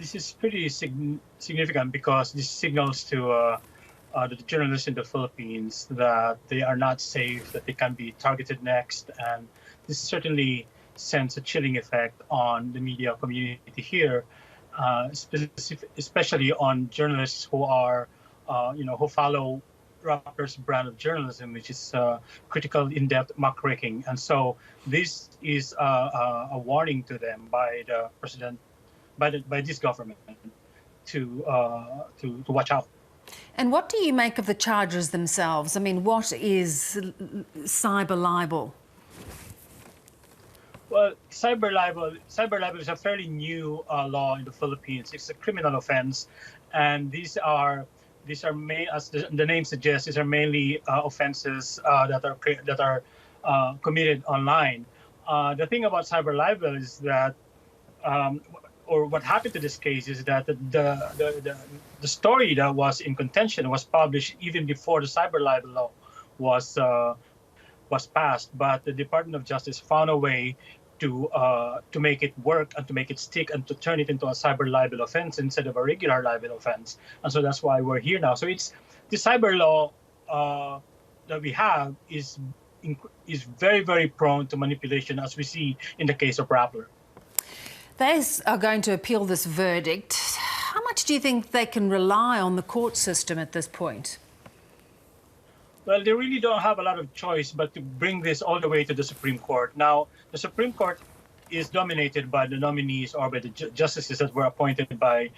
this is pretty significant because this signals to the journalists in the Philippines that they are not safe, that they can be targeted next, and this certainly sends a chilling effect on the media community here, especially on journalists who are, who follow Rappler's brand of journalism, which is critical, in-depth muckraking. And so this is a warning to them by the president, by this government, to watch out. And what do you make of the charges themselves? I mean, what is cyber libel? Well, cyber libel is a fairly new law in the Philippines. It's a criminal offense, and these are as the name suggests, these are mainly offenses that are committed online. The thing about cyber libel is that, or what happened to this case is that the story that was in contention was published even before the cyber libel law was passed, but the Department of Justice found a way to make it work and to make it stick and to turn it into a cyber libel offense instead of a regular libel offense. And so that's why we're here now. So it's the cyber law that we have is very, very prone to manipulation, as we see in the case of Rappler. They are going to appeal this verdict. How much do you think they can rely on the court system at this point? Well, they really don't have a lot of choice but to bring this all the way to the Supreme Court. Now, the Supreme Court is dominated by the nominees or by the justices that were appointed by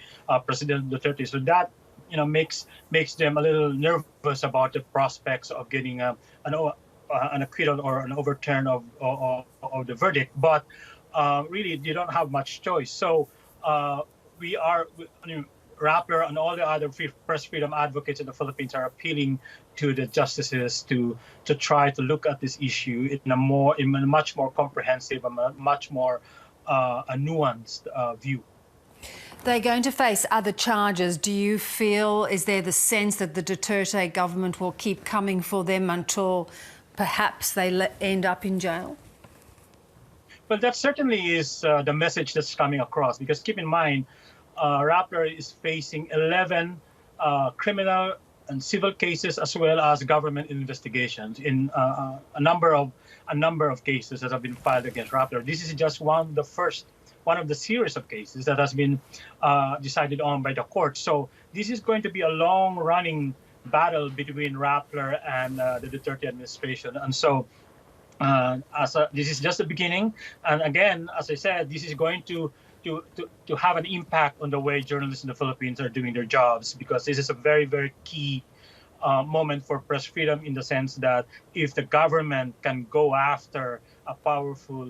President Duterte. So that, makes them a little nervous about the prospects of getting an acquittal or an overturn of the verdict. But really, they don't have much choice. So Rappler and all the other press freedom advocates in the Philippines are appealing to the justices to try to look at this issue in a much more comprehensive and much more a nuanced view. They're going to face other charges. Do you feel, is there the sense that the Duterte government will keep coming for them until perhaps they end up in jail? Well, that certainly is the message that's coming across, because keep in mind, Rappler is facing 11 criminal and civil cases as well as government investigations in a number of cases that have been filed against Rappler. This is just one of the series of cases that has been decided on by the court. So this is going to be a long-running battle between Rappler and the Duterte administration. And so this is just the beginning. And again, as I said, this is going to have an impact on the way journalists in the Philippines are doing their jobs, because this is a very, very key moment for press freedom, in the sense that if the government can go after a powerful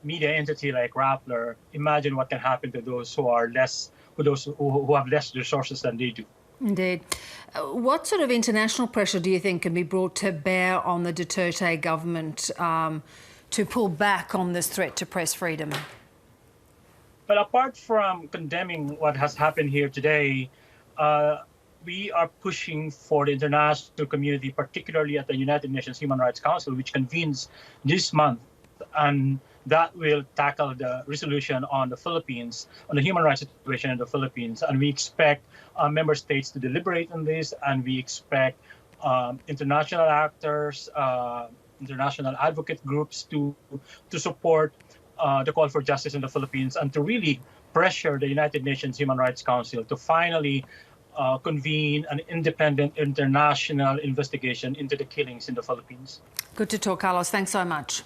media entity like Rappler, imagine what can happen to those who have less resources than they do. Indeed. What sort of international pressure do you think can be brought to bear on the Duterte government to pull back on this threat to press freedom? But apart from condemning what has happened here today, we are pushing for the international community, particularly at the United Nations Human Rights Council, which convenes this month, and that will tackle the resolution on the Philippines, on the human rights situation in the Philippines. And we expect member states to deliberate on this, and we expect international actors, international advocate groups to support the call for justice in the Philippines, and to really pressure the United Nations Human Rights Council to finally convene an independent international investigation into the killings in the Philippines. Good to talk, Carlos. Thanks so much.